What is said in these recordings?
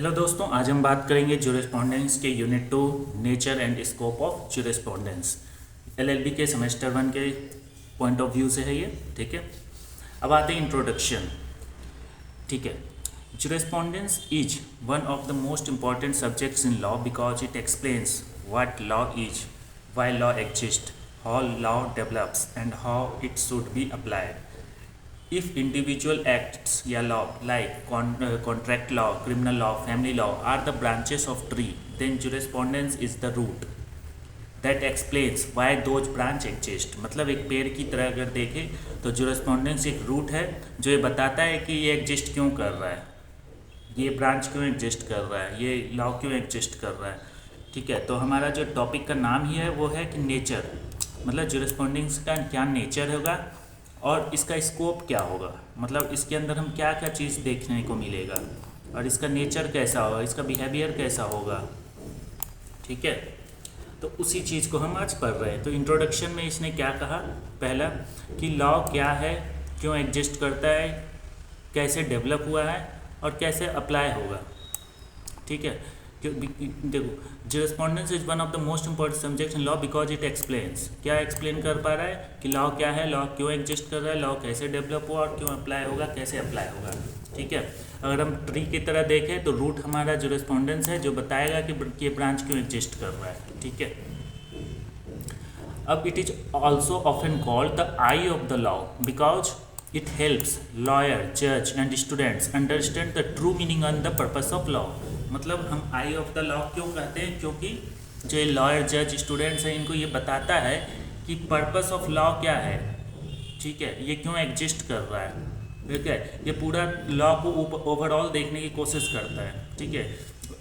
Hello दोस्तों, आज हम बात करेंगे ज्यूरिस्पोंडेंस के unit 2 nature and scope of jurisprudence. LLB के सेमेस्टर 1 के पॉइंट ऑफ व्यू से है ये। ठीक है, अब आते हैं इंट्रोडक्शन। ठीक है, jurisprudence is one of the most important subjects in law because it explains what law is, why law exist, how law develops and how it should be applied. If individual acts या law like contract law, criminal law, family law are the branches of tree, then jurisprudence is the root that explains why those branch exist। मतलब एक पेड़ की तरह अगर देखें तो jurisprudence एक रूट है जो ये बताता है कि ये एग्जिस्ट क्यों कर रहा है, ये ब्रांच क्यों एग्जिस्ट कर रहा है, ये लॉ क्यों एग्जिस्ट कर रहा है। ठीक है, तो हमारा जो टॉपिक का नाम ही है वो है कि नेचर, मतलब जुरिस्पोंडेंस का क्या नेचर होगा और इसका स्कोप क्या होगा, मतलब इसके अंदर हम क्या क्या चीज़ देखने को मिलेगा और इसका नेचर कैसा होगा, इसका बिहेवियर कैसा होगा। ठीक है, तो उसी चीज़ को हम आज पढ़ रहे हैं। तो इंट्रोडक्शन में इसने क्या कहा, पहला कि लॉ क्या है, क्यों एग्जिस्ट करता है, कैसे डेवलप हुआ है और कैसे अप्लाई होगा। ठीक है, देखो jurisprudence is one of the most important subject in law because it explains, क्या एक्सप्लेन कर पा रहा है कि लॉ क्या है, लॉ क्यों एग्जिस्ट कर रहा है, लॉ कैसे डेवलप हुआ और क्यों अप्लाई होगा, कैसे अप्लाई होगा। ठीक है, अगर हम ट्री की तरह देखें तो रूट हमारा ज्यूरिस्पोंडेंस है जो बताएगा कि ये ब्रांच क्यों एग्जिस्ट कर रहा है। ठीक है, अब it is also often called the eye of the law because it helps lawyer, जज and students understand the true meaning and the purpose of law. मतलब हम आई ऑफ द लॉ क्यों कहते हैं, क्योंकि जो लॉयर, जज, स्टूडेंट्स हैं इनको ये बताता है कि पर्पस ऑफ लॉ क्या है। ठीक है, ये क्यों एग्जिस्ट कर रहा है। ठीक है, ये पूरा लॉ को ओवरऑल देखने की कोशिश करता है। ठीक है,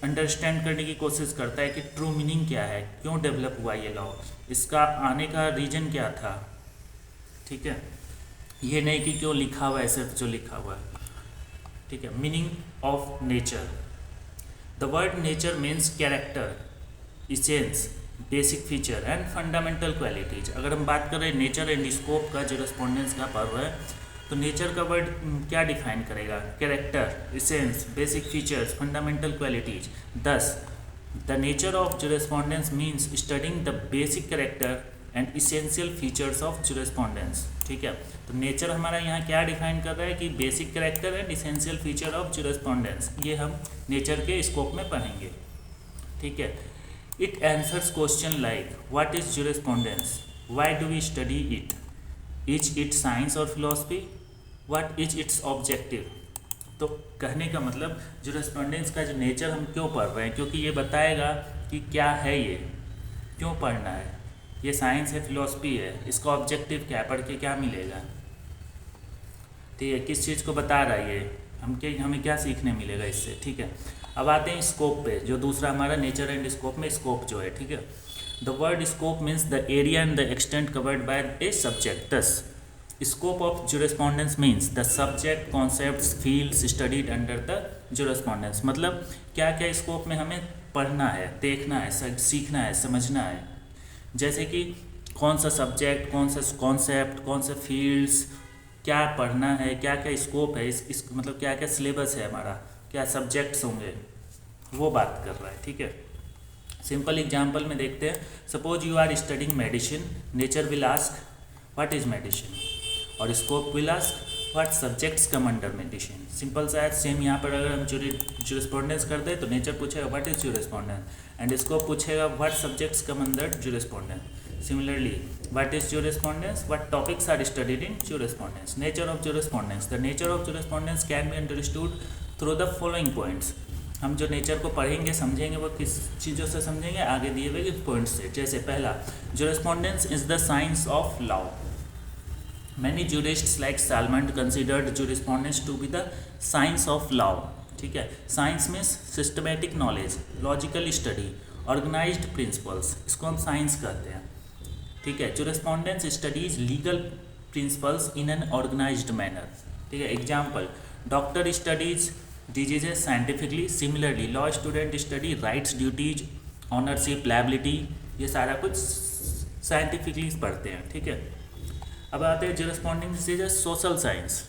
अंडरस्टैंड करने की कोशिश करता है कि ट्रू मीनिंग क्या है, क्यों डेवलप हुआ ये लॉ, इसका आने का रीजन क्या था। ठीक है, ये नहीं कि क्यों लिखा हुआ है सिर्फ जो लिखा हुआ है। ठीक है, meaning of nature. The word nature means character, essence, basic feature and fundamental qualities। अगर हम बात करें नेचर एंड स्कोप का, ज्यूरिस्पोंडेंस का पर्व है, तो नेचर का वर्ड क्या डिफाइन करेगा, character, essence, basic features, fundamental qualities. Thus the nature of jurisprudence means studying the basic character and essential features of jurisprudence. ठीक है, तो नेचर हमारा यहाँ क्या डिफाइन कर रहा है कि basic character and essential feature of jurisprudence, ये हम नेचर के स्कोप में पढ़ेंगे। ठीक है, it answers question like what is jurisprudence, why do we study it, is it science और philosophy, what is its objective. तो कहने का मतलब ज्यूरिस्पोंडेंस का जो नेचर हम क्यों पढ़ रहे हैं, क्योंकि ये बताएगा कि क्या है, ये क्यों पढ़ना है, ये साइंस है, फिलोसफी है, इसका ऑब्जेक्टिव क्या है, पढ़ के क्या मिलेगा। ठीक है, किस चीज़ को बता रहा है ये, हमें क्या सीखने मिलेगा इससे। ठीक है, अब आते हैं स्कोप पे, जो दूसरा हमारा नेचर एंड स्कोप में स्कोप जो है। ठीक है, the word scope means the area and the extent covered by a subject. Thus scope of jurisprudence means the subject, concepts, fields studied under the jurisprudence. मतलब क्या क्या स्कोप में हमें पढ़ना है, देखना है, सीखना है, समझना है। जैसे कि कौन सा सब्जेक्ट, कौन सा कॉन्सेप्ट, कौन से फील्ड्स, क्या पढ़ना है, क्या क्या स्कोप है, इस मतलब क्या क्या सिलेबस है हमारा, क्या सब्जेक्ट्स होंगे, वो बात कर रहा है। ठीक है, सिंपल एग्जांपल में देखते हैं। Suppose you are studying medicine, nature will ask what is medicine और scope will ask what subjects come under medicine. Simple सा है, सेम यहाँ पर अगर हम ज्यूरिस्पोंडेंस कर दें तो नेचर पूछेगा what is jurisprudence and scope पूछेगा what subjects come under jurisprudence. Similarly, what is jurisprudence? What topics are studied in jurisprudence? Nature of jurisprudence. The nature of jurisprudence can be understood through the following points. हम जो nature को पढ़ेंगे, समझेंगे, वो किस चीज़ों से समझेंगे, आगे दिए हुए पॉइंट्स से। जैसे पहला, jurisprudence is the science of law. Many jurists like Salmond considered jurisprudence to be the science of law. ठीक है, science means systematic knowledge, logical study, organised principles, इसको हम साइंस कहते हैं। ठीक है, jurisprudence studies legal principles in an organised manner. ठीक है, example, doctor studies diseases scientifically, similarly law student study rights, duties, ownership, liability, ये सारा कुछ साइंटिफिकली पढ़ते हैं। ठीक है, अब आते हैं jurisprudence is a social science.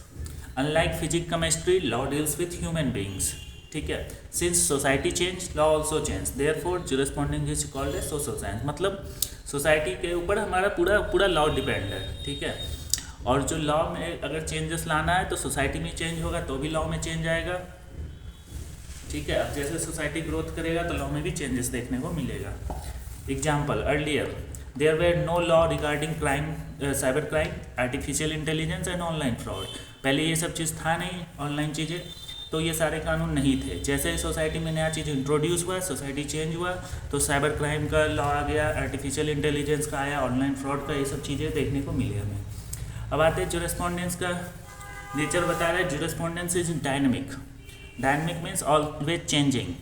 Unlike physics, chemistry, law deals with human beings. ठीक है। Since society change law also change, therefore jurisprudence is called as social science. मतलब सोसाइटी के ऊपर हमारा पूरा पूरा लॉ डिपेंड है, ठीक है। और जो लॉ में अगर चेंजेस लाना है तो सोसाइटी में चेंज होगा तो भी लॉ में चेंज आएगा, ठीक है। अब जैसे सोसाइटी ग्रोथ करेगा तो लॉ में भी चेंजेस देखने को मिलेगा। Example, earlier there were no law regarding crime, cyber crime, artificial intelligence and online fraud. पहले ये सब चीज़ था नहीं, ऑनलाइन चीज़ें, तो ये सारे कानून नहीं थे। जैसे सोसाइटी में नया चीज़ इंट्रोड्यूस हुआ, सोसाइटी चेंज हुआ, तो साइबर क्राइम का लॉ आ गया, आर्टिफिशियल इंटेलिजेंस का आया, ऑनलाइन फ्रॉड का, ये सब चीज़ें देखने को मिली हमें। अब आते हैं ज्यूरिस्प्रूडेंस का नेचर बता रहे हैं। Jurisprudence is dynamic, dynamic means always changing.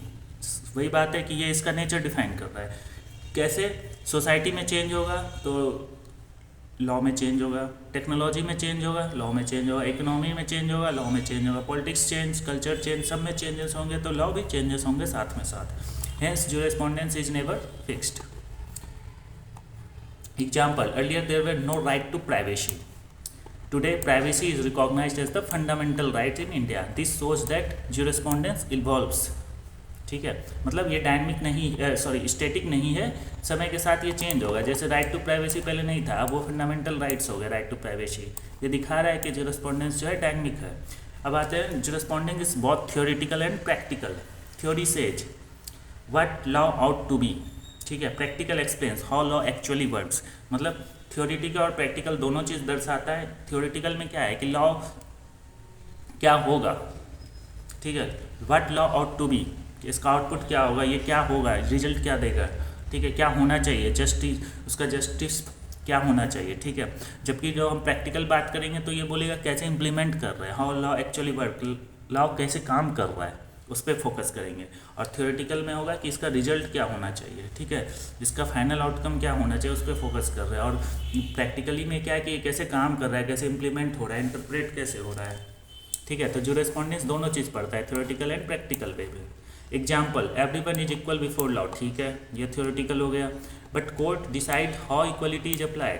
वही बात है कि ये इसका नेचर डिफाइन कर रहा है। कैसे? सोसाइटी में चेंज होगा तो लॉ में चेंज होगा, टेक्नोलॉजी में चेंज होगा, लॉ में चेंज होगा, इकोनॉमी में चेंज होगा, लॉ में चेंज होगा, पॉलिटिक्स चेंज, कल्चर चेंज, सब में चेंजेस होंगे तो लॉ भी चेंजेस होंगे साथ में साथ। Hence jurisprudence is never fixed. Example, earlier there were no right to privacy, today privacy is recognised as the fundamental right in India, this shows that jurisprudence evolves, ठीक है। मतलब ये डायनेमिक नहीं, सॉरी स्टैटिक नहीं है, समय के साथ ये चेंज होगा। जैसे राइट टू प्राइवेसी पहले नहीं था, अब वो फंडामेंटल राइट्स हो गए राइट टू प्राइवेसी। ये दिखा रहा है कि ज्यूरिस्प्रूडेंस जो है डायनेमिक है। अब आते हैं, jurisprudence is both theoretical and practical. Theory says what law ought to be, ठीक है। Practical explains how law actually works. मतलब थ्योरेटिकल और प्रैक्टिकल दोनों चीज़ दर्शाता है। थ्योरेटिकल में क्या है कि लॉ क्या होगा, ठीक है। What law ought to be, इसका आउटपुट क्या होगा, ये क्या होगा, रिजल्ट क्या देगा, ठीक है, क्या होना चाहिए, जस्टिस, उसका जस्टिस क्या होना चाहिए, ठीक है। जबकि जो हम प्रैक्टिकल बात करेंगे तो ये बोलेगा कैसे इम्प्लीमेंट कर रहे हैं, how law actually work, law कैसे काम कर रहा है, उस पर फोकस करेंगे। और थ्योरेटिकल में होगा कि इसका रिजल्ट क्या होना चाहिए, ठीक है, इसका फाइनल आउटकम क्या होना चाहिए, उस पर फोकस कर रहे हैं। और प्रैक्टिकली में क्या है कि कैसे काम कर रहा है, कैसे इंप्लीमेंट हो रहा है, इंटरप्रेट कैसे हो रहा है, ठीक है। तो ज्यूरिस्प्रूडेंस दोनों चीज़ पढ़ता है, थ्योरेटिकल एंड प्रैक्टिकल वे में। Example, everyone is equal before law, ठीक है, ये थ्योरेटिकल हो गया। But court decide how equality is applied,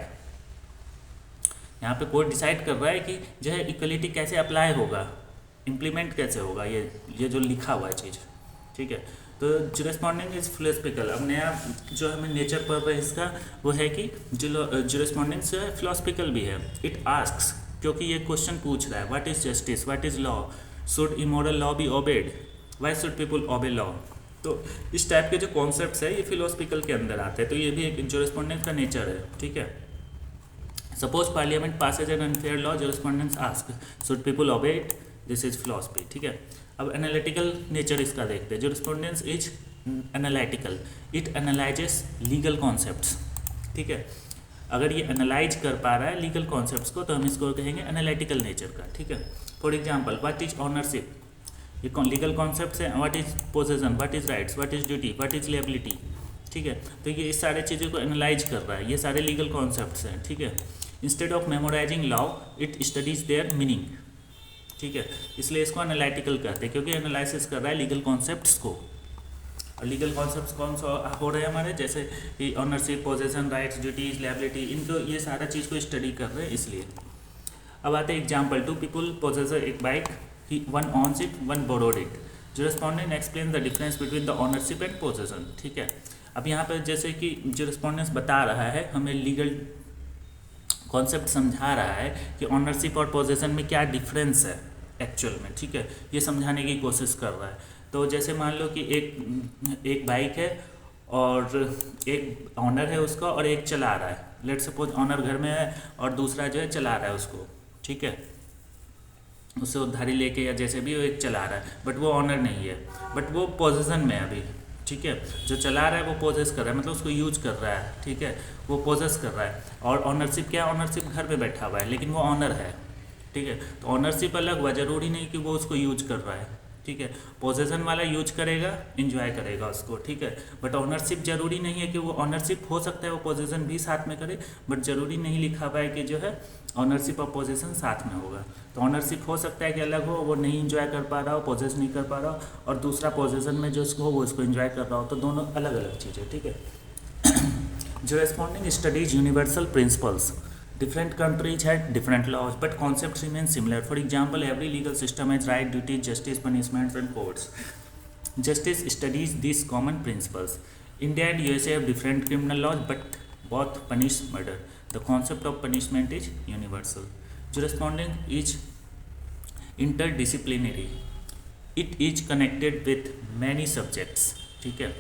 यहाँ पे कोर्ट डिसाइड कर रहा है कि जो है इक्वलिटी कैसे अप्लाई होगा, इम्प्लीमेंट कैसे होगा, ये जो लिखा हुआ है चीज़, ठीक है। तो ज्यूरिस्प्रूडेंस इज फिलोसफिकल। अब नया जो हमें नेचर पढ़ रहा है इसका, वो है कि ज्यूरिस्प्रूडेंस जो है फिलोसफिकल भी है। इट आस्क्स, क्योंकि ये क्वेश्चन पूछ रहा है, what is justice, what is law, should immoral law be obeyed, why should people obey law. तो इस टाइप के जो कॉन्सेप्ट्स है ये फिलोसफिकल के अंदर आते हैं। तो ये भी एक ज्यूरिस्प्रूडेंस का नेचर है, ठीक है। Suppose parliament passes an unfair law, jurisprudence ask should people obey it, this is philosophy, ठीक है। अब एनालिटिकल नेचर इसका देखते हैं। Jurisprudence is analytical, it analyses legal concepts, ठीक है। अगर ये एनालाइज कर पा रहा है लीगल कॉन्सेप्ट्स को तो हम इसको कहेंगे एनालिटिकल नेचर का, ठीक है। For example, what is ownership, ये लीगल कॉन्सेप्ट्स हैं। What is possession, what is rights, what is duty, what is liability, ठीक है। तो ये इस सारे चीज़ों को एनालाइज कर रहा है, ये सारे लीगल कॉन्सेप्ट्स हैं, ठीक है। Instead of memorising law it studies their meaning, ठीक है। इसलिए इसको एनालिटिकल कहते हैं, क्योंकि एनालिसिस कर रहा है लीगल कॉन्सेप्ट्स को। और लीगल कॉन्सेप्ट्स कौन सा हो रहे हैं हमारे, जैसे कि ownership, possession, rights, duties, liability, इनको ये सारा चीज़ को स्टडी कर रहे हैं इसलिए। अब आते हैं एग्जाम्पल, टू पीपल पोजेस एक bike, one owns it, one borrowed it, jurisprudence explain the difference between the ownership and possession, ठीक है। अब यहाँ पर जैसे कि ज्यूरिस्प्रूडेंस बता रहा है, हमें लीगल कॉन्सेप्ट समझा रहा है कि ऑनरशिप और पोजेसन में क्या डिफरेंस है एक्चुअल में, ठीक है, ये समझाने की कोशिश कर रहा है। तो जैसे मान लो कि एक बाइक है और एक ऑनर है उसका और एक चला रहा है। लेट्स सपोज ऑनर घर में है और दूसरा जो है चला रहा है उसको, ठीक है, उससे उधारी लेके या जैसे भी वो एक चला रहा है, बट वो ऑनर नहीं है, बट वो पोजेसन में अभी, ठीक है। जो चला रहा है वो पोजेस कर रहा है, मतलब उसको यूज कर रहा है, ठीक है, वो पोजेस कर रहा है। और ऑनरशिप क्या है, ऑनरशिप घर पे बैठा हुआ है लेकिन वो ऑनर है, ठीक है। तो ऑनरशिप अलग हुआ, जरूरी नहीं कि वो उसको यूज कर रहा है, ठीक है। पोजेसन वाला यूज करेगा, इंजॉय करेगा उसको, ठीक है। बट ऑनरशिप जरूरी नहीं है कि वो ऑनरशिप, हो सकता है वो पोजेसन भी साथ में करे, बट जरूरी नहीं लिखा हुआ है कि जो है ऑनरशिप और पोजेसन साथ में होगा। तो ऑनरशिप हो सकता है कि अलग हो, वो नहीं इंजॉय कर पा रहा हो, पोजेस नहीं कर पा रहा हो, और दूसरा पोजेसन में जो उसको हो वो उसको इंजॉय कर रहा हो, तो दोनों अलग अलग चीज़ें, ठीक है। Jurisprudence studies universal principles, different countries had different laws but concepts remain similar. For example, every legal system has right, duties, justice, punishments and courts. Justice studies these common principles. India and USA have different criminal laws, but both punish murder. The concept of punishment is universal. Jurisprudence is interdisciplinary. It is connected with many subjects. ठीक है,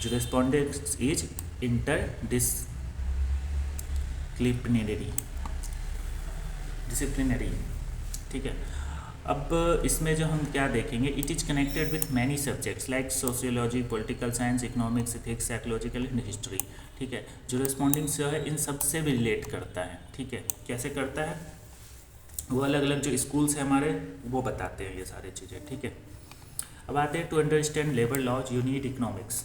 jurisprudence is disciplinary. ठीक है, अब इसमें जो हम क्या देखेंगे, it is connected with many subjects like sociology, political science, economics, ethics, psychological and history. ठीक है, जुरिस्पोंडेंस जो है इन सब से भी रिलेट करता है. ठीक है, कैसे करता है, वो अलग अलग जो स्कूल्स हैं हमारे वो बताते हैं ये सारी चीज़ें. ठीक है, अब आते हैं to understand labour laws you need economics,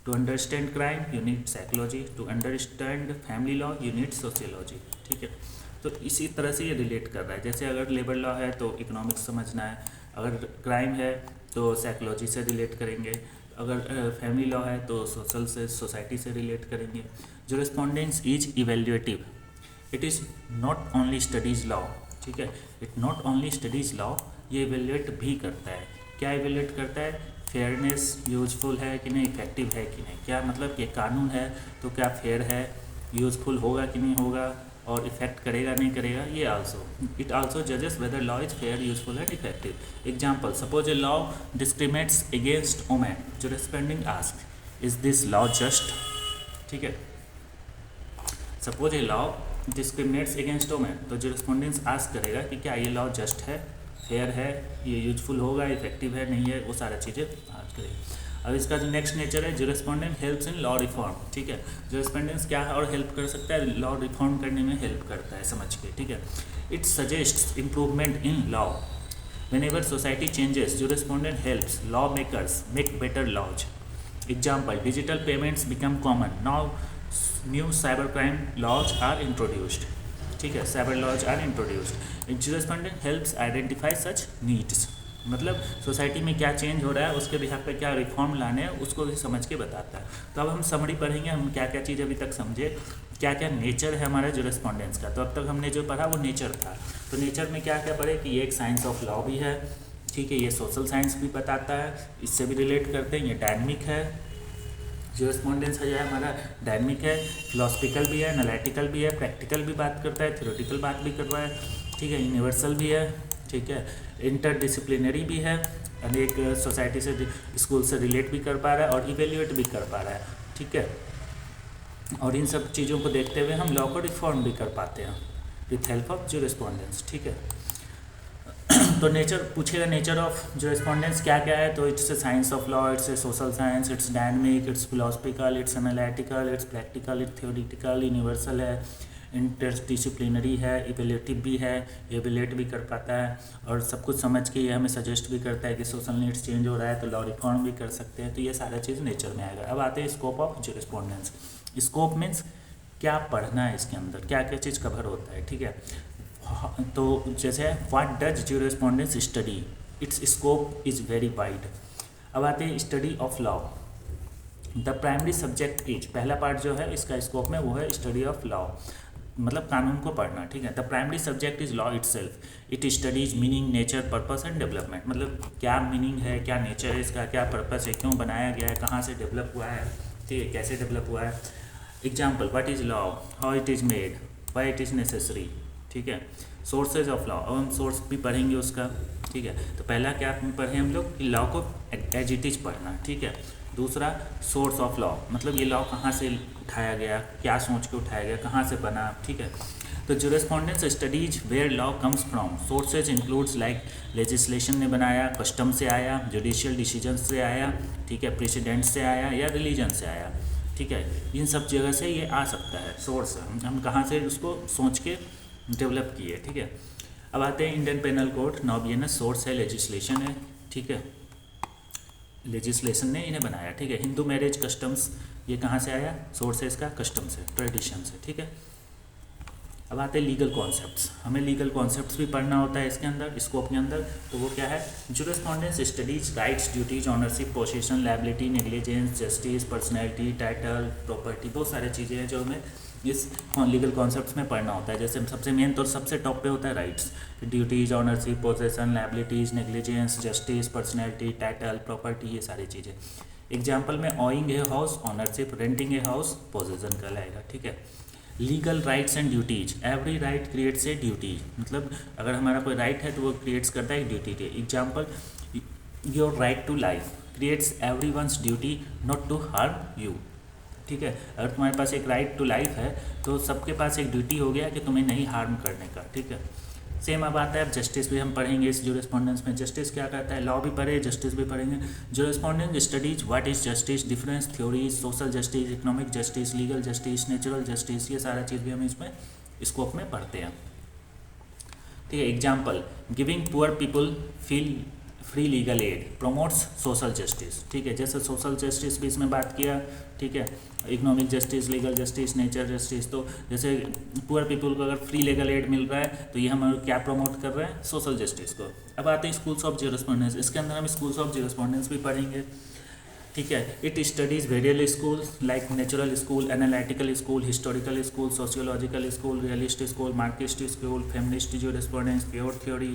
to understand crime you need psychology, to understand family law you need sociology. ठीक है, तो इसी तरह से ये रिलेट कर रहा है. जैसे अगर लेबर लॉ है तो इकोनॉमिक्स समझना है, अगर क्राइम है तो साइकोलॉजी से रिलेट करेंगे, अगर फैमिली लॉ है तो सोशल से सोसाइटी से रिलेट करेंगे. Jurisprudence is evaluative. It is not only studies law. ठीक है, it not only studies law, ये इवेल्युएट भी करता है. क्या इवेल्युएट करता है, फेयरनेस यूजफुल है कि नहीं, इफेक्टिव है कि नहीं. क्या मतलब कि कानून है तो क्या फेयर है, यूजफुल होगा कि नहीं होगा, और इफेक्ट करेगा नहीं करेगा. ये आल्सो इट आल्सो जजेस whether law is fair, useful and effective. Example, suppose a law discriminates against women. Jurisprudence ask is this law just. ठीक है, suppose a law discriminates against women, तो जुरिस्पोंडेंस आस्क करेगा कि क्या ये law just है, fair है, ये यूजफुल होगा, इफेक्टिव है, नहीं है, वो सारा चीज़ें आस्क करेगी. अब इसका जो नेक्स्ट नेचर है, जुरिस्पोंडेंस हेल्प्स इन लॉ रिफॉर्म. ठीक है, जुरिस्पोंडेंस क्या है और हेल्प कर सकता है, लॉ रिफॉर्म करने में हेल्प करता है, समझ के. ठीक है, it suggests improvement in law. Whenever society changes, jurisprudence helps law makers make better laws. Example, digital payments become common, now new cyber crime laws are introduced. ठीक है, cyber laws are introduced. Jurisprudence helps identify such needs. मतलब society में क्या change हो रहा है, उसके behalf पे क्या रिफॉर्म लाने हैं, उसको भी समझ के बताता है. तो अब हम समरी पढ़ेंगे, हम क्या क्या चीज़ अभी तक समझे, क्या क्या नेचर है हमारा जुरिस्पोंडेंस का. तो अब तक हमने जो पढ़ा वो नेचर था. तो नेचर में क्या क्या पढ़े कि ये एक साइंस ऑफ लॉ भी है. ठीक है, ये सोशल साइंस भी बताता है, इससे भी रिलेट करते हैं. ये डायनमिक है, जुरिस्पोंडेंस है हमारा डायनमिक है, फिलोसफिकल भी है, एनालिटिकल भी है, प्रैक्टिकल भी बात करता है, थ्योरेटिकल बात भी कर रहा है. ठीक है, यूनिवर्सल भी है. ठीक है, इंटरडिसिप्लिनरी भी है, अनेक सोसाइटी से स्कूल से रिलेट भी कर पा रहा है और इवेल्युएट भी कर पा रहा है. ठीक है, और इन सब चीज़ों को देखते हुए हम लॉ को रिफॉर्म भी कर पाते हैं विथ हेल्प ऑफ जुरिस्पोंडेंस. ठीक है, तो नेचर पूछेगा, नेचर ऑफ जुरिस्पोंडेंस क्या क्या है, तो it's a science of law, it's a social science, it's dynamic, it's philosophical, it's analytical, it's practical, it's theoretical, universal है, इंटरडिसिप्लिनरी है, इवेल्युएटिव भी है, इवेल्युएट भी कर पाता है, और सब कुछ समझ के ये हमें सजेस्ट भी करता है कि सोशल नीड्स चेंज हो रहा है तो लॉ रिफॉर्म भी कर सकते हैं. तो ये सारा चीज़ नेचर में आएगा. अब आते हैं स्कोप ऑफ जुरिस्पोंडेंस. स्कोप मीन्स क्या पढ़ना है, इसके अंदर क्या क्या चीज़ कवर होता है. ठीक है, तो जैसे what does jurisprudence study, its scope is very wide. अब आते हैं study of law. The primary subject is, पहला पार्ट जो है इसका स्कोप में वो है स्टडी ऑफ लॉ, मतलब कानून को पढ़ना. ठीक है, the primary subject is law itself. It studies meaning, nature, purpose and development. मतलब क्या मीनिंग है, क्या नेचर है इसका, क्या पर्पस है, क्यों बनाया गया है, कहाँ से डेवलप हुआ है, ठीक है, कैसे डेवलप हुआ है. Example, what is law, how it is made, why it is necessary. ठीक है, सोर्सेज ऑफ लॉ, अब हम सोर्स भी पढ़ेंगे उसका. ठीक है, तो पहला क्या पढ़े हम लोग कि लॉ को एज इट इज़ पढ़ना. ठीक है, दूसरा सोर्स ऑफ लॉ, मतलब ये लॉ कहाँ से उठाया गया, क्या सोच के उठाया गया, कहाँ से बना. ठीक है, तो jurisprudence studies where law comes from. Sources includes like legislation ने बनाया, कस्टम से आया, जुडिशियल डिसीजन से आया, ठीक है, प्रेसिडेंट से आया या रिलीजन से आया. ठीक है, इन सब जगह से ये आ सकता है सोर्स, हम कहाँ से उसको सोच के डेवलप किए. ठीक है, अब आते हैं इंडियन पेनल कोड. नॉबियनस सोर्स है, लेजिस्लेशन है. ठीक है, लेजिस्लेशन ने इन्हें बनाया. ठीक है, हिंदू मैरिज कस्टम्स, ये कहाँ से आया, सोर्स है इसका कस्टम से, ट्रेडिशन से. ठीक है, अब आते हैं लीगल कॉन्सेप्ट्स. हमें लीगल कॉन्सेप्ट्स भी पढ़ना होता है इसके अंदर, स्कोप के अंदर. तो वो क्या है, jurisprudence studies rights, duties, ownership, possession, liability, negligence, justice, personality, title, property, बहुत सारी चीज़ें हैं जो हमें इस लीगल कॉन्सेप्ट्स में पढ़ना होता है। जैसे सबसे मेन तो सबसे टॉप पे होता है rights, duties, ownership, possession, liabilities, negligence, justice, personality, title, property, ये सारी चीज़ें। एग्जाम्पल में ऑइंग a house ownership, renting a house possession कहलाएगा, ठीक है। Legal rights and duties, every right creates a duty, मतलब अगर हमारा कोई राइट है तो वो क्रिएट्स करता है एक duty. Example, your right to life creates everyone's duty not to harm you, ठीक है। अगर तुम्हारे पास एक राइट टू लाइफ है तो सबके पास एक ड्यूटी हो गया कि तुम्हें नहीं हार्म करने का, ठीक है। सेम अब आता है, अब जस्टिस भी हम पढ़ेंगे इस ज्यूरिस्पोंडेंस में। जस्टिस क्या कहता है, लॉ भी पढ़े, जस्टिस भी पढ़ेंगे। Jurisprudence studies what is justice, difference theories, social justice, economic justice, legal justice, natural justice, ये सारा चीज़ भी हम इसमें स्कोप में पढ़ते हैं, ठीक है। Example, giving poor people feel free legal add promotes social justice, ठीक है। जैसे सोशल जस्टिस भी इसमें बात किया, ठीक है। Economic justice, legal justice, nature justice, तो जैसे पुअर पीपल को अगर फ्री लीगल एड मिल रहा है तो ये हम क्या प्रमोट कर रहे हैं, सोशल जस्टिस को। अब आते हैं स्कूल्स ऑफ ज्यूरिस्पोंडेंस, इसके अंदर हम स्कूल्स ऑफ ज्यूरिस्पोंडेंस भी पढ़ेंगे, ठीक है। It studies various schools like natural school, analytical school, historical school, sociological school, realist school, Marxist school, feminist jurisprudence, pure theory,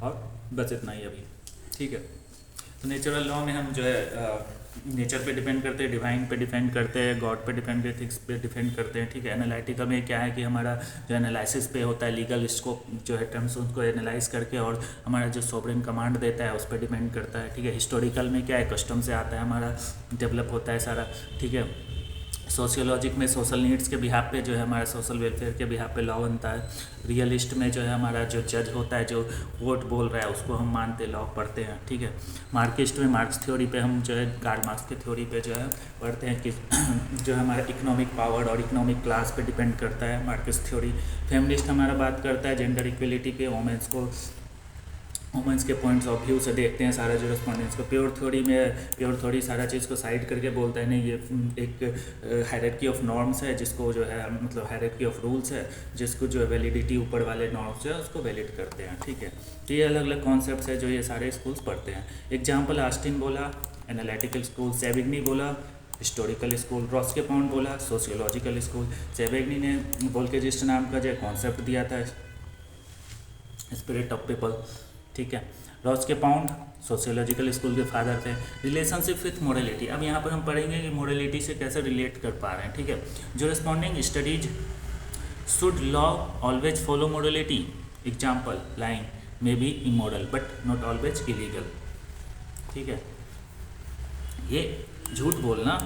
और बस इतना ही अभी, ठीक है। तो नेचुरल लॉ में हम जो है नेचर पे डिपेंड करते हैं, डिवाइन पे डिपेंड करते हैं, गॉड पे डिपेंड करते, एथिक्स पे डिपेंड करते हैं, ठीक है। एनालिटिकल में क्या है कि हमारा जो एनालिसिस पे होता है, लीगल स्कोप जो है टर्म्स उनको एनालाइज करके, और हमारा जो सोवरेन कमांड देता है उस पर डिपेंड करता है, ठीक है। हिस्टोरिकल में क्या है, कस्टम से आता है, हमारा डेवलप होता है सारा, ठीक है। सोशियोलॉजिक में सोशल नीड्स के बिहाफ पे जो है हमारा सोशल वेलफेयर के बिहाफ पे लॉ बनता है। रियलिस्ट में जो है हमारा जो जज होता है, जो वोट बोल रहा है उसको हम मानते, लॉ पढ़ते हैं, ठीक है। मार्क्सिस्ट में मार्क्स थ्योरी पे हम जो है कार्ल मार्क्स की थ्योरी पे जो है पढ़ते हैं कि जो हमारा इकोनॉमिक पावर और इकोनॉमिक क्लास पे डिपेंड करता है मार्क्स थ्योरी। फेमिनिस्ट हमारा बात करता है जेंडर इक्वलिटी पे, वुमेंस के पॉइंट्स ऑफ व्यू से देखते हैं सारा ज्यूरिस्पोंडेंस को। प्योर थ्योरी सारा चीज़ को साइड करके बोलता है नहीं, ये एक हायरार्की ऑफ नॉर्म्स है जिसको जो है मतलब हायरार्की ऑफ रूल्स है जिसको जो है वैलिडिटी ऊपर वाले नॉर्म्स जो है उसको वैलिड करते हैं, ठीक है। तो ये अलग अलग कॉन्सेप्ट्स है जो ये सारे स्कूल्स पढ़ते हैं। एग्जाम्पल, ऑस्टिन बोला एनालिटिकल स्कूल, सेविग्नी बोला हिस्टोरिकल स्कूल, रॉस्के-पाउंड बोला सोशियोलॉजिकल स्कूल। सेविग्नी ने वोल्केजिस्ट नाम का जो कॉन्सेप्ट दिया था स्पिरिट ऑफ पीपल, ठीक है। रॉस्के-पाउंड सोशियोलॉजिकल स्कूल के फादर थे। रिलेशनशिप विथ मोरलिटी, अब यहाँ पर हम पढ़ेंगे कि मोरलिटी से कैसे रिलेट कर पा रहे हैं, ठीक है। Jurisprudence studies, should law always follow morality, example, lying may be immoral but not always illegal, ठीक है। ये झूठ बोलना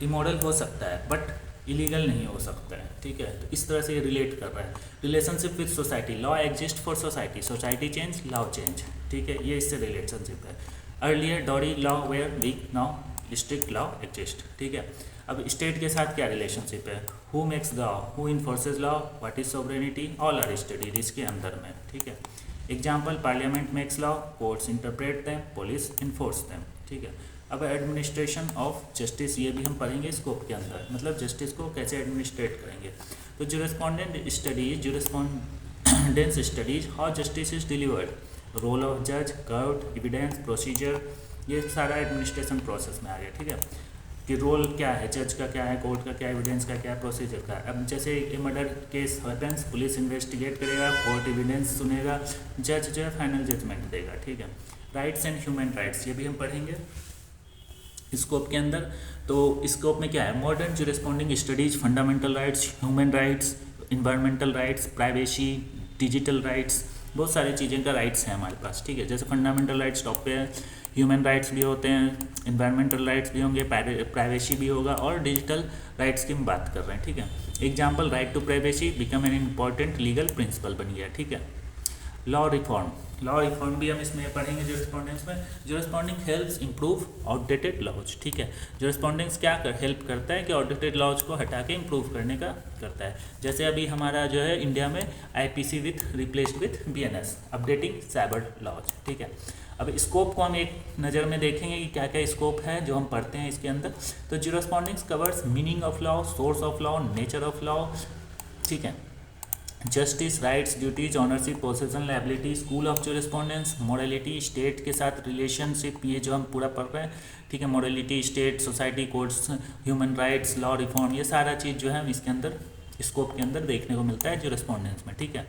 इमोरल हो सकता है बट इलीगल नहीं हो सकता है, ठीक है। तो इस तरह से ये रिलेट कर रहा है। Relationship with society, law exist for society, society change law change, ठीक है। ये इससे रिलेशनशिप है। Earlier dowry law were weak, now strict law exist, ठीक है। अब स्टेट के साथ क्या रिलेशनशिप है, who makes law, who enforces law, what is sovereignty, all are studied इसके अंदर में, ठीक है। Example, parliament makes law, courts interpret them, police enforce them, ठीक है। अब एडमिनिस्ट्रेशन ऑफ जस्टिस, ये भी हम पढ़ेंगे स्कोप के अंदर, मतलब जस्टिस को कैसे एडमिनिस्ट्रेट करेंगे। तो jurisprudence studies how justice is delivered, role of जज, कोर्ट, एविडेंस, प्रोसीजर, ये सारा एडमिनिस्ट्रेशन प्रोसेस में आ गया, ठीक है। कि रोल क्या है, जज का क्या है, कोर्ट का क्या है, एविडेंस का क्या है, प्रोसीजर का है। अब जैसे murder case happens, police investigate करेगा, कोर्ट एविडेंस सुनेगा, जज जो है फाइनल जजमेंट देगा, ठीक है। राइट्स एंड ह्यूमन राइट्स, ये भी हम पढ़ेंगे स्कोप के अंदर। तो स्कोप में क्या है, modern jurisprudence studies, fundamental rights, human rights, environmental rights, privacy, digital rights, बहुत सारी चीज़ें का राइट्स हैं हमारे पास, ठीक है। जैसे फंडामेंटल राइट्स टॉप पे है, ह्यूमन राइट्स भी होते हैं, इन्वायरमेंटल राइट्स भी होंगे, प्राइवेसी भी होगा, और डिजिटल राइट्स की हम बात कर रहे हैं, ठीक है। Example, right to privacy become an important legal principle बन गया, ठीक है। लॉ रिफॉर्म भी हम इसमें पढ़ेंगे ज्यूरिस्पोंडेंस में। ज्यूरिस्पोंडिंग हेल्प्स इंप्रूव आउटडेटेड लॉज, ठीक है। ज्यूरिस्पोंडेंस क्या हेल्प करता है कि आउटडेटेड लॉज को हटा के इंप्रूव करने का करता है। जैसे अभी हमारा जो है इंडिया में IPC with replaced with BNS, updating cyber laws, ठीक है। अब स्कोप को हम एक नज़र में देखेंगे कि क्या क्या स्कोप है जो हम पढ़ते हैं इसके अंदर। तो jurisprudence covers meaning of law, source of law, nature of law, ठीक है। Justice, rights, duties, ownership, possession, liability, school of jurisprudence, morality, state के साथ रिलेशनशिप, ये जो हम पूरा पढ़ रहे हैं, ठीक है। Morality, state, society, courts, human rights, law reform, ये सारा चीज़ जो है हम इसके अंदर स्कोप के अंदर देखने को मिलता है ज्यूरिस्पोंडेंस में, ठीक है।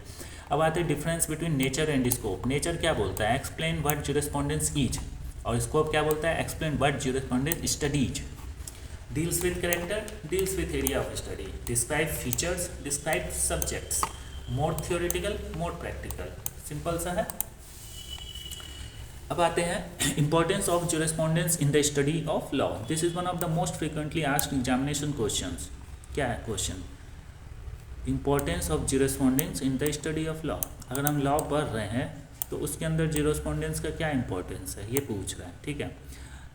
अब आते हैं difference between nature and scope. Nature क्या बोलता है, एक्सप्लेन व्हाट ज्यूरिस्पोंडेंस इज, और स्कोप क्या बोलता है, explain what jurisprudence studies. Deals with character, deals with area of study, describe features, describe subjects, more theoretical more practical, simple सा है। अब आते हैं importance of jurisprudence in the study of law. This is one of the most frequently asked examination questions. क्या है question, importance of jurisprudence in the study of law. अगर हम law पढ़ रहे हैं तो उसके अंदर ज्यूरिस्पोंडेंस का क्या इंपॉर्टेंस है, ये पूछ रहा है, ठीक है।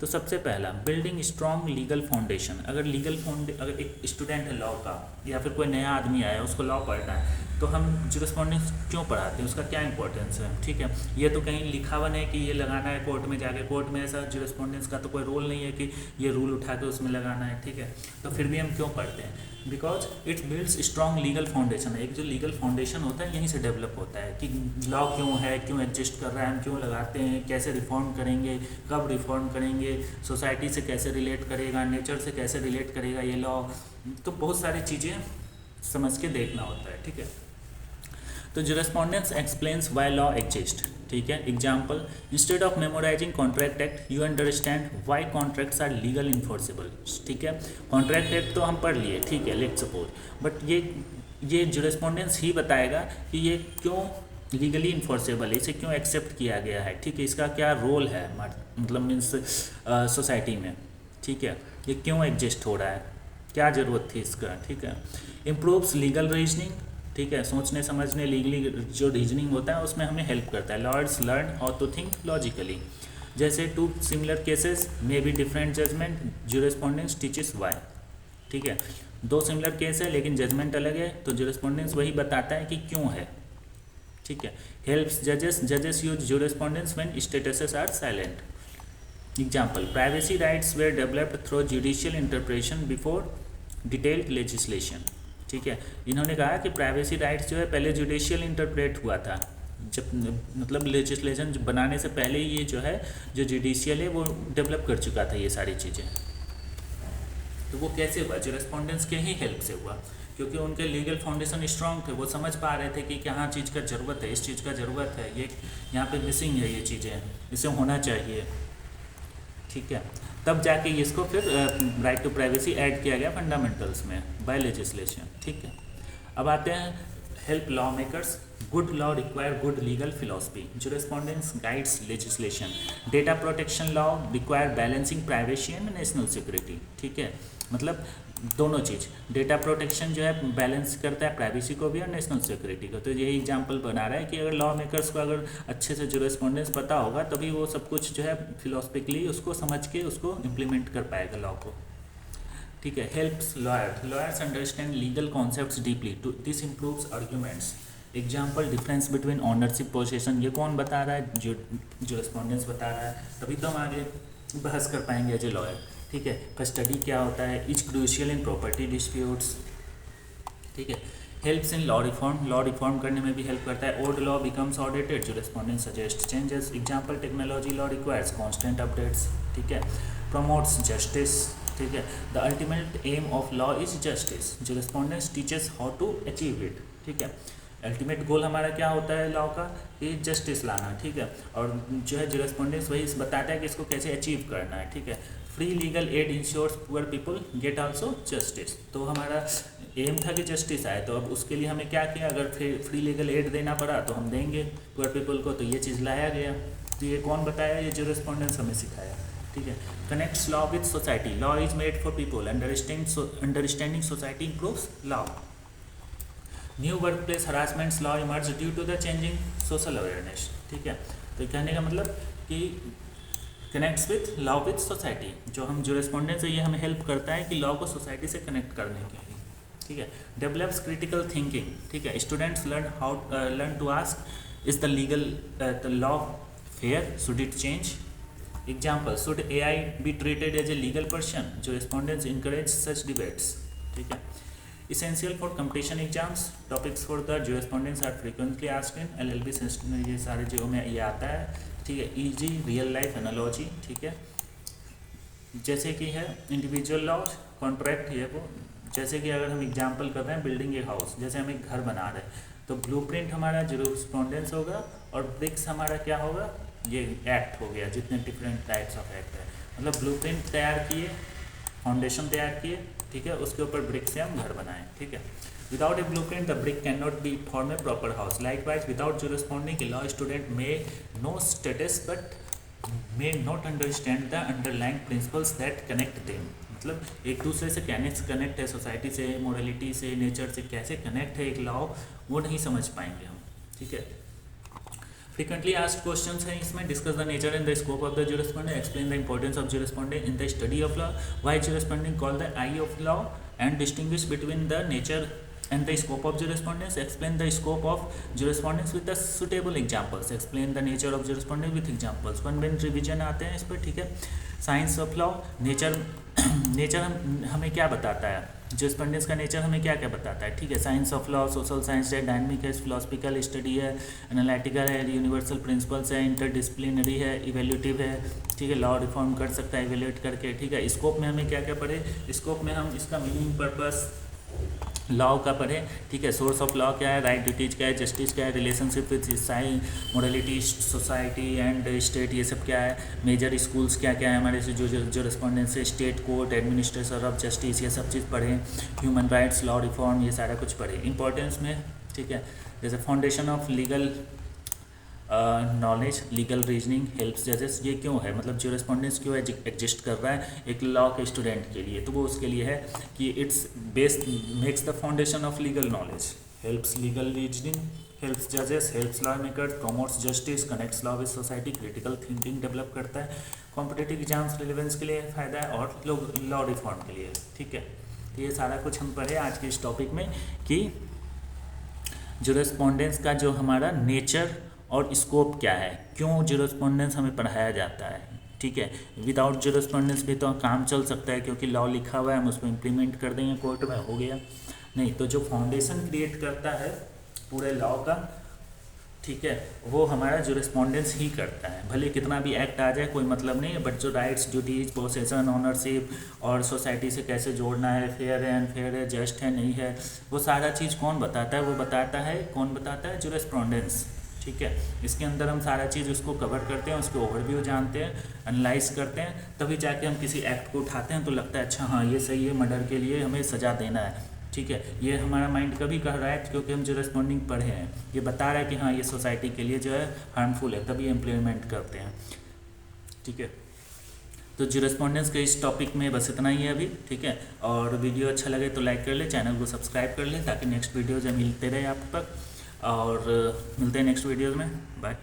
तो सबसे पहला, बिल्डिंग स्ट्रॉन्ग लीगल फाउंडेशन। अगर अगर एक स्टूडेंट है लॉ का, या फिर कोई नया आदमी आया उसको लॉ पढ़ना है, तो हम ज्यूरिस्पोंडेंस क्यों पढ़ाते हैं, उसका क्या इंपॉर्टेंस है, ठीक है। ये तो कहीं लिखा हुआ नहीं कि ये लगाना है कोर्ट में जाके, कोर्ट में ऐसा ज्यूरिस्पोंडेंस का तो कोई रोल नहीं है कि ये रूल उठा के उसमें लगाना है, ठीक है। तो फिर भी हम क्यों पढ़ते हैं, because it builds strong legal foundation. एक जो लीगल फाउंडेशन होता है यहीं से डेवलप होता है कि लॉ क्यों है, क्यों एग्जिस्ट कर रहा है, हम क्यों लगाते हैं, कैसे रिफॉर्म करेंगे, कब रिफॉर्म करेंगे, सोसाइटी से कैसे रिलेट करेगा, नेचर से कैसे रिलेट करेगा ये लॉ। तो बहुत सारी चीज़ें समझ के देखना होता है, ठीक है। तो jurisprudence explains why law exist, ठीक है। Example, instead of memorising contract act you understand why contracts are legal enforceable, ठीक है। कॉन्ट्रैक्ट एक्ट तो हम पढ़ लिए, ठीक है, लेट्स सपोज, बट ये ज्यूरिस्पोंडेंस ही बताएगा कि ये क्यों लीगली इन्फोर्सेबल है, इसे क्यों एक्सेप्ट किया गया है, ठीक है, इसका क्या रोल है मतलब मीन्स सोसाइटी में, ठीक है, ये क्यों एग्जिस्ट हो रहा है, क्या ज़रूरत थी इसका, ठीक है। इम्प्रूव्स लीगल रीजनिंग, ठीक है, सोचने समझने लीगली जो रीजनिंग होता है उसमें हमें हेल्प करता है। Lawyers learn how to think logically, जैसे two similar cases may be different judgment, jurisprudence teaches why, ठीक है। दो सिमिलर केस है लेकिन जजमेंट अलग है, तो ज्यूरिस्पोंडेंस वही बताता है कि क्यों है, ठीक है। हेल्प्स जजेस use jurisprudence when statutes are silent. Example, privacy rights were developed through judicial interpretation before detailed legislation, ठीक है। इन्होंने कहा कि प्राइवेसी राइट्स जो है पहले जुडिशियल इंटरप्रेट हुआ था, जब मतलब लेजिस्लेशन बनाने से पहले ये जो है जो जुडिशियल है वो डेवलप कर चुका था ये सारी चीज़ें। तो वो कैसे हुआ, ज्यूरिस्पोंडेंस के ही हेल्प से हुआ, क्योंकि उनके लीगल फाउंडेशन स्ट्रॉन्ग थे, वो समझ पा रहे थे कि क्या चीज़ का ज़रूरत है, इस चीज़ का ज़रूरत है, ये यहाँ पे मिसिंग है, ये चीज़ें इसे होना चाहिए, ठीक है। तब जाके इसको फिर राइट टू प्राइवेसी ऐड किया गया फंडामेंटल्स में बाय लेजिस्लेशन, ठीक है। अब आते हैं help law makers, good law require good legal philosophy, jurisprudence guides legislation, data protection law require balancing privacy and national security, ठीक है। मतलब दोनों चीज़, डेटा प्रोटेक्शन जो है बैलेंस करता है प्राइवेसी को भी और नेशनल सिक्योरिटी को। तो यही एग्जांपल बना रहा है कि अगर लॉ मेकर्स को अगर अच्छे से ज्यूरिस्पोंडेंस पता होगा तभी वो सब कुछ जो है फिलोसफिकली उसको समझ के उसको इम्प्लीमेंट कर पाएगा लॉ को, ठीक है। Helps lawyers understand legal concepts deeply, to this improves arguments. Example, difference between ownership possession, ये कौन बता रहा है, ज्यूरिस्पोंडेंस बता रहा है, तभी तो हम आगे बहस कर पाएंगे एज ए लॉयर, ठीक है। कस्टडी क्या होता है, is crucial in property disputes, ठीक है। हेल्प्स इन लॉ रिफॉर्म करने में भी हेल्प करता है। Old law becomes outdated, jurisprudence suggest changes. Example, technology law requires constant updates, ठीक है। प्रमोट्स जस्टिस, ठीक है। The ultimate aim of law is justice, jurisprudence teaches how to achieve it, ठीक है। अल्टीमेट गोल हमारा क्या होता है लॉ का, कि जस्टिस लाना, ठीक है। और जो है ज्यूरिस्पोंडेंस वही बताता है कि इसको कैसे अचीव करना है, ठीक है। Free legal aid ensures poor people get also justice, तो हमारा एम था कि जस्टिस आए, तो अब उसके लिए हमें क्या किया, अगर फ्री लीगल एड देना पड़ा तो हम देंगे पुअर पीपल को, तो ये चीज़ लाया गया। तो ये कौन बताया, ये ज्यूरिस्पोंडेंस हमें सिखाया, ठीक है। Connects law with society, law is made for people, understanding society improves law. New workplace harassments law emerge due to the changing social awareness, ठीक है। तो कहने का मतलब कि connects with law with society, जो हम ज्यूरिस्पोंडेंस है ये हमें हेल्प करता है कि लॉ को सोसाइटी से कनेक्ट करने के लिए, ठीक है। डेवलप्स क्रिटिकल थिंकिंग, ठीक है। Students learn to ask is the legal the law fair, should it change. Example, should AI be treated as a legal person, jurisprudence encourage such debates, ठीक है। Essential for competition exams, topics for the jurisprudence are frequently asked in LLB system, ये सारे जगहों में ये आता है, ठीक है। इजी रियल लाइफ एनालॉजी, ठीक है, जैसे कि है इंडिविजुअल लॉ, कॉन्ट्रैक्ट, ये वो जैसे कि अगर हम एग्जांपल कर रहे हैं बिल्डिंग ए हाउस, जैसे हम एक घर बना रहे हैं तो ब्लूप्रिंट हमारा ज्यूरिस्प्रूडेंस होगा और ब्रिक्स हमारा क्या होगा, ये एक्ट हो गया, जितने डिफरेंट टाइप्स ऑफ एक्ट है। मतलब ब्लूप्रिंट तैयार किए, फाउंडेशन तैयार किए, ठीक है, उसके ऊपर ब्रिक से हम घर बनाएं, ठीक है। Without a blueprint the brick can not be form a proper house. Likewise without jurisprudence a law student may know statutes but may not understand the underlying principles that connect them। मतलब एक दूसरे से कैसे connect है, society से, morality से, nature से कैसे कनेक्ट है एक लॉ, वो नहीं समझ पाएंगे हम, ठीक है। फ्रीक्वेंटली आस्क्ड क्वेश्चंस हैं इसमें, discuss the nature and the scope of the jurisprudence, explain the importance of jurisprudence in the study of law, why jurisprudence called the eye of law and distinguish between the nature and the scope of jurisprudence, explain the scope of jurisprudence with the suitable examples, explain the nature of jurisprudence with examples। One by revision आते हैं इस पर, ठीक है। Science of law, nature हमें क्या बताता है, jurisprudence का नेचर हमें क्या क्या बताता है, ठीक है। Science of law social science है, डायनामिक है, फिलोसफिकल स्टडी है, एनालिटिकल है, यूनिवर्सल प्रिंसिपल्स है, इंटरडिसिप्लिनरी है, इवेल्यूटिव है, ठीक है। लॉ रिफॉर्म कर सकता है इवेल्यूट करके, ठीक है। स्कोप में हमें क्या क्या पढ़े, स्कोप में हम इसका मीनिंग, पर्पस लॉ का पढ़े, ठीक है। सोर्स ऑफ लॉ क्या है, राइट ड्यूटीज क्या है, जस्टिस क्या है, relationship with morality, society and state, ये सब क्या है। मेजर स्कूल्स क्या क्या है हमारे से जो ज्यूरिस्प्रूडेंस से, state court, administration of justice, ये सब चीज़ पढ़े। ह्यूमन राइट्स, लॉ रिफॉर्म, ये सारा कुछ पढ़े। इंपॉर्टेंस में, ठीक है, जैसे foundation of legal knowledge, legal reasoning helps जजेस, ये क्यों है, मतलब ज्यूरिस्प्रूडेंस क्यों एग्जिस्ट कर रहा है एक लॉ के स्टूडेंट के लिए, तो वो उसके लिए है कि it's based makes the foundation of legal knowledge, helps legal reasoning, helps जजेस, helps law maker, promotes justice, connects law with society, critical thinking develop करता है, कॉम्पिटिटिव एग्जाम्स रिलेवेंस के लिए फ़ायदा है और लॉ रिफॉर्म के लिए, ठीक है। तो ये सारा कुछ हम पढ़े आज के इस टॉपिक में कि ज्यूरिस्प्रूडेंस का जो हमारा नेचर और स्कोप क्या है, क्यों ज्यूरिस्प्रूडेंस हमें पढ़ाया जाता है, ठीक है। विदाउट ज्यूरिस्प्रूडेंस भी तो काम चल सकता है क्योंकि लॉ लिखा हुआ है, हम उसको इम्प्लीमेंट कर देंगे कोर्ट में, हो गया नहीं। तो जो फाउंडेशन क्रिएट करता है पूरे लॉ का, ठीक है, वो हमारा ज्यूरिस्प्रूडेंस ही करता है। भले कितना भी एक्ट आ जाए कोई मतलब नहीं है, बट जो राइट्स, ड्यूटीज, पोसेशन, ऑनरशिप और सोसाइटी से कैसे जोड़ना है, फेयर है, अनफेयर है, जस्ट है, नहीं है, वो सारा चीज़ कौन बताता है, वो बताता है, कौन बताता है, ज्यूरिस्प्रूडेंस, ठीक है। इसके अंदर हम सारा चीज़ उसको कवर करते हैं, उसके ओवरव्यू जानते हैं, एनालाइज करते हैं, तभी जाके हम किसी एक्ट को उठाते हैं तो लगता है अच्छा हाँ ये सही है, मर्डर के लिए हमें सज़ा देना है, ठीक है। ये हमारा माइंड कभी कह रहा है क्योंकि हम ज्यूरिस्प्रूडेंस पढ़े हैं, ये बता रहा है कि हाँ ये सोसाइटी के लिए जो है हार्मफुल है, तभी इम्प्लीमेंट करते हैं, ठीक है। तो ज्यूरिस्प्रूडेंस के इस टॉपिक में बस इतना ही है अभी, ठीक है। और वीडियो अच्छा लगे तो लाइक कर ले, चैनल को सब्सक्राइब कर ले ताकि नेक्स्ट वीडियो जो मिलते रहे आप तक, और मिलते हैं नेक्स्ट वीडियोज़ में, बाय।